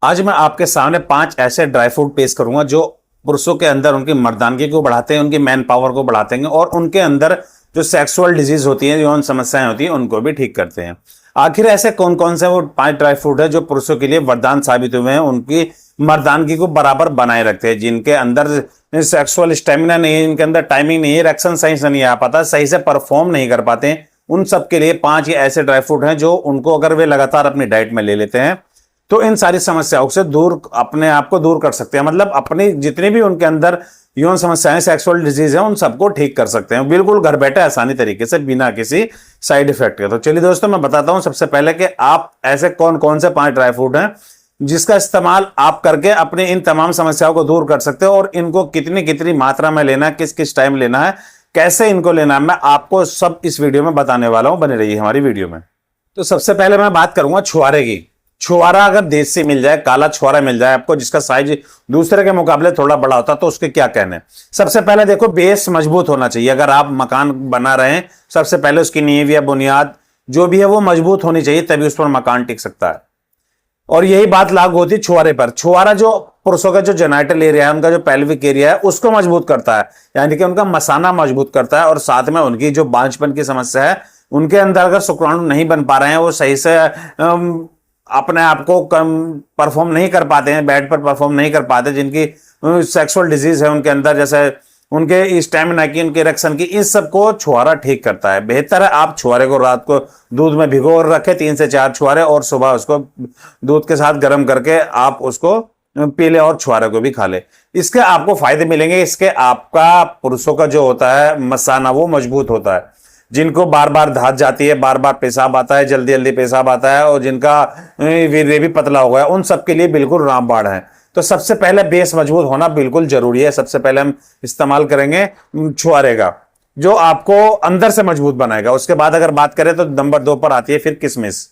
आज मैं आपके सामने 5 ऐसे ड्राई फ्रूट पेश करूंगा जो पुरुषों के अंदर उनकी मर्दानगी को बढ़ाते हैं, उनकी मैन पावर को बढ़ाते हैं और उनके अंदर जो सेक्सुअल डिजीज होती है, यौन समस्याएं होती हैं, उनको भी ठीक करते हैं। आखिर ऐसे कौन कौन से वो 5 ड्राई फ्रूट है जो पुरुषों के लिए वरदान साबित हुए हैं, उनकी मर्दानगी को बराबर बनाए रखते हैं, जिनके अंदर सेक्सुअल स्टेमिना नहीं है, इनके अंदर टाइमिंग नहीं है, इरेक्शन सही से नहीं आ पाता, सही से परफॉर्म नहीं कर पाते हैं। उन सब के लिए 5 ऐसे ड्राई फ्रूट हैं जो उनको अगर वे लगातार अपनी डाइट में ले लेते हैं तो इन सारी समस्याओं से दूर, अपने आप को दूर कर सकते हैं। मतलब अपनी जितनी भी उनके अंदर यौन समस्याएं, सेक्सुअल डिजीज है, उन सबको ठीक कर सकते हैं बिल्कुल घर बैठे आसानी तरीके से, बिना किसी साइड इफेक्ट के। तो चलिए दोस्तों, मैं बताता हूं सबसे पहले कि आप ऐसे कौन कौन से 5 ड्राई फ्रूट हैं जिसका इस्तेमाल आप करके अपने इन तमाम समस्याओं को दूर कर सकते हो, और इनको कितनी कितनी मात्रा में लेना है, किस किस टाइम लेना है, कैसे इनको लेना है, मैं आपको सब इस वीडियो में बताने वाला हूं। बने रहिए हमारी वीडियो में। तो सबसे पहले मैं बात करूंगा छुआरे की। छुआरा अगर देसी मिल जाए, काला छुआरा मिल जाए आपको जिसका साइज दूसरे के मुकाबले थोड़ा बड़ा होता है, तो उसके क्या कहने। सबसे पहले देखो, बेस मजबूत होना चाहिए। अगर आप मकान बना रहे हैं, सबसे पहले उसकी नींव या बुनियाद जो भी है वो मजबूत होनी चाहिए, तभी उस पर मकान टिक सकता है। और यही बात लागू होती है छुआरे पर। छुआरा जो पुरुषों का जो जेनाइटल एरिया है, उनका जो पेल्विक एरिया है, उसको मजबूत करता है, यानी कि उनका मसाना मजबूत करता है। और साथ में उनकी जो बांझपन की समस्या है, उनके अंदर अगर शुक्राणु नहीं बन पा रहे हैं, वो सही से अपने आप को कम परफॉर्म नहीं कर पाते हैं, बेड पर परफॉर्म नहीं कर पाते, जिनकी सेक्सुअल डिजीज है उनके अंदर, जैसे उनके स्टेमिना की, उनके इरेक्शन की, इस सब को छुआरा ठीक करता है। बेहतर है आप छुआरे को रात को दूध में भिगो रखें, 3 से 4 छुआरे, और सुबह उसको दूध के साथ गर्म करके आप उसको पी ले और छुआरे को भी खा ले। इसके आपको फायदे मिलेंगे। इसके आपका पुरुषों का जो होता है मसाना, वो मजबूत होता है। जिनको बार बार धात जाती है, बार बार पेशाब आता है, जल्दी जल्दी पेशाब आता है, और जिनका वीर्य भी पतला हो गया, उन सब के लिए बिल्कुल रामबाण है। तो सबसे पहले बेस मजबूत होना बिल्कुल जरूरी है। सबसे पहले हम इस्तेमाल करेंगे छुआरे का, जो आपको अंदर से मजबूत बनाएगा। उसके बाद अगर बात करें तो नंबर 2 पर आती है फिर किशमिश।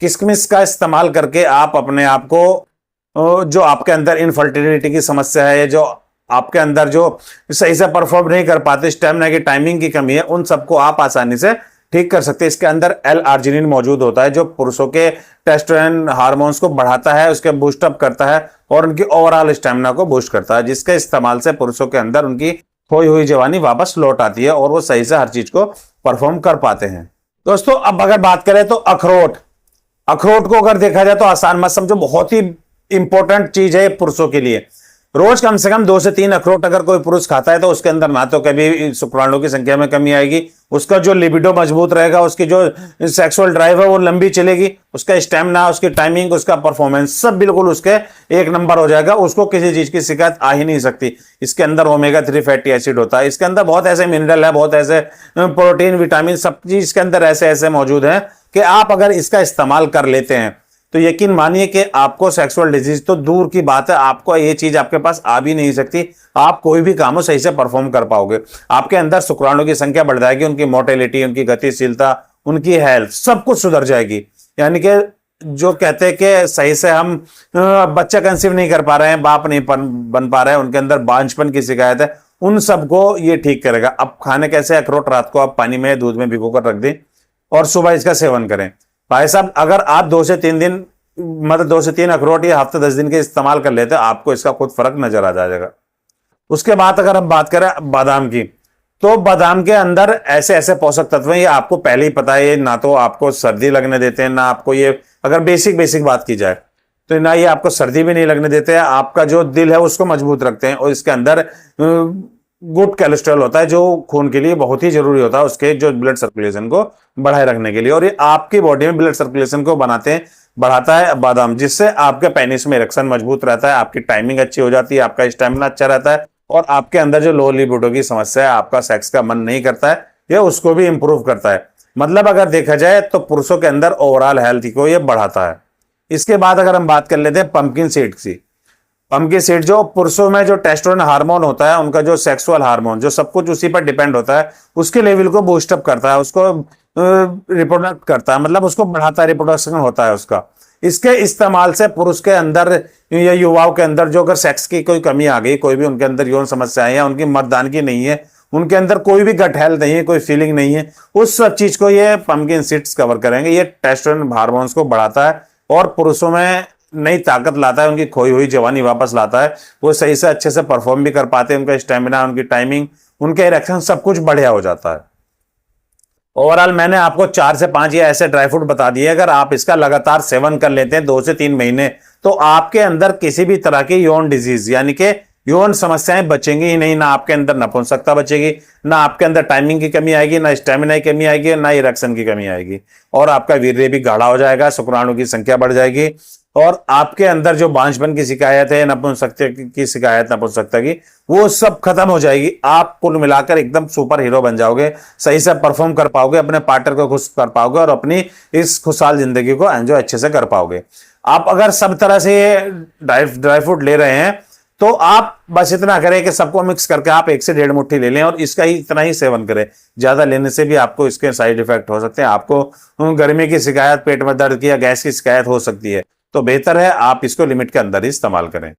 किशमिश का इस्तेमाल करके आप अपने आप को, जो आपके अंदर इनफर्टिलिटी की समस्या है, जो आपके अंदर जो सही से परफॉर्म नहीं कर पाते, स्टेमिना की, टाइमिंग की कमी है, उन सबको आप आसानी से ठीक कर सकते हैं। इसके अंदर L-आर्जिनिन मौजूद होता है, जो पुरुषों के टेस्टोस्टेरोन हार्मोन्स को बढ़ाता है, उसके बूस्ट अप करता है और उनकी ओवरऑल स्टेमिना को बूस्ट करता है, जिसके इस्तेमाल से पुरुषों के अंदर उनकी खोई हुई जवानी वापस लौट आती है और वो सही से हर चीज को परफॉर्म कर पाते हैं। दोस्तों, अब अगर बात करें तो अखरोट को अगर देखा जाए तो आसान मत समझो, बहुत ही इंपॉर्टेंट चीज है पुरुषों के लिए। रोज कम से कम 2 से 3 अखरोट अगर कोई पुरुष खाता है तो उसके अंदर ना तो कभी शुक्राणु की संख्या में कमी आएगी, उसका जो लिबिडो मजबूत रहेगा, उसकी जो सेक्सुअल ड्राइव है वो लंबी चलेगी, उसका स्टेमिना, उसकी टाइमिंग, उसका परफॉर्मेंस सब बिल्कुल उसके एक नंबर हो जाएगा। उसको किसी चीज की शिकायत आ ही नहीं सकती। इसके अंदर ओमेगा 3 फैटी एसिड होता है, इसके अंदर बहुत ऐसे मिनरल है, बहुत ऐसे प्रोटीन, विटामिन, सब चीज इसके अंदर ऐसे ऐसे मौजूद है कि आप अगर इसका इस्तेमाल कर लेते हैं तो यकीन मानिए कि आपको सेक्सुअल डिजीज तो दूर की बात है, आपको ये चीज आपके पास आ भी नहीं सकती। आप कोई भी काम सही से परफॉर्म कर पाओगे। आपके अंदर शुक्राणु की संख्या बढ़ जाएगी, उनकी मोटिलिटी, उनकी गतिशीलता, उनकी हेल्थ, सब कुछ सुधर जाएगी। यानी कि जो कहते हैं कि सही से हम बच्चा कंसीव नहीं कर पा रहे हैं, बाप नहीं बन पा रहे हैं, उनके अंदर बांझपन की शिकायत है, उन सबको ये ठीक करेगा। अब खाने कैसे, अखरोट रात को आप पानी में, दूध में भिगो कर रख दें और सुबह इसका सेवन करें। भाई साहब, अगर आप 2 से 3 दिन, मतलब 2 से 3 अखरोट या हफ्ते 10 दिन के इस्तेमाल कर लेते हैं, आपको इसका खुद फर्क नजर आ जाएगा। उसके बाद अगर हम बात करें बादाम की, तो बादाम के अंदर ऐसे ऐसे पोषक तत्व हैं, ये आपको पहले ही पता है। ना तो आपको सर्दी लगने देते हैं, ना आपको ये, अगर बेसिक बात की जाए तो ना ये आपको सर्दी भी नहीं लगने देते हैं, आपका जो दिल है उसको मजबूत रखते हैं। और इसके अंदर गुड कोलेस्ट्रॉल होता है, जो खून के लिए बहुत ही जरूरी होता है, उसके जो ब्लड सर्कुलेशन को बढ़ाए रखने के लिए। और ये आपकी बॉडी में ब्लड सर्कुलेशन को बढ़ाता है बादाम, जिससे आपके पेनिस में इरेक्शन मजबूत रहता है, आपकी टाइमिंग अच्छी हो जाती है, आपका स्टेमिना अच्छा रहता है, और आपके अंदर जो लो लिबिडो की समस्या है, आपका सेक्स का मन नहीं करता है, ये उसको भी इंप्रूव करता है। मतलब अगर देखा जाए तो पुरुषों के अंदर ओवरऑल हेल्थ को ये बढ़ाता है। इसके बाद अगर हम बात कर लेते हैं पंपकिन सीड की। पंपकिन सीड जो पुरुषों में जो टेस्टोस्टेरोन हार्मोन होता है, उनका जो सेक्सुअल हार्मोन, जो सब कुछ उसी पर डिपेंड होता है, उसके लेवल को बूस्ट अप करता है, उसको रिप्रोडक्ट करता है, मतलब उसको बढ़ाता है, रिप्रोडक्शन होता है उसका। इसके इस्तेमाल से पुरुष के अंदर या युवाओं के अंदर जो अगर सेक्स की कोई कमी आ गई, कोई भी उनके अंदर यौन समस्याएं या उनकी मर्दानगी नहीं है, उनके अंदर कोई भी गट हेल्थ नहीं है, कोई फीलिंग नहीं है, उस सब चीज को ये पंपकिन सीड्स कवर करेंगे। ये टेस्टोस्टेरोन हार्मोन्स को बढ़ाता है और पुरुषों में नई ताकत लाता है, उनकी खोई हुई जवानी वापस लाता है। वो सही से अच्छे से परफॉर्म भी कर पाते हैं, उनका स्टेमिना, उनकी टाइमिंग, उनके इरेक्शन सब कुछ बढ़िया हो जाता है। ओवरऑल मैंने आपको 4 से 5 ये ऐसे ड्राई फ्रूट बता दिए, अगर आप इसका लगातार सेवन कर लेते हैं 2 से 3 महीने, तो आपके अंदर किसी भी तरह की यौन डिजीज यानी कि यौन समस्याएं बचेंगी ही नहीं। ना आपके अंदर नपुंसकता बचेगी, ना आपके अंदर टाइमिंग की कमी आएगी, ना स्टेमिना की कमी आएगी, ना इरेक्शन की कमी आएगी, और आपका वीर्य भी गाढ़ा हो जाएगा, शुक्राणु की संख्या बढ़ जाएगी, और आपके अंदर जो बांझपन की शिकायत है, नपुंसकता की शिकायत, नपुंसकता की, वो सब खत्म हो जाएगी। आप कुल मिलाकर एकदम सुपर हीरो बन जाओगे, सही से परफॉर्म कर पाओगे, अपने पार्टनर को खुश कर पाओगे, और अपनी इस खुशहाल जिंदगी को एंजॉय अच्छे से कर पाओगे। आप अगर सब तरह से ड्राई फ्रूट ले रहे हैं, तो आप बस इतना करें कि सबको मिक्स करके आप 1 से 1.5 मुट्ठी ले लें, और इसका ही इतना ही सेवन करें। ज्यादा लेने से भी आपको इसके साइड इफेक्ट हो सकते हैं। आपको गर्मी की शिकायत, पेट में दर्द की या गैस की शिकायत हो सकती है, तो बेहतर है आप इसको लिमिट के अंदर ही इस्तेमाल करें।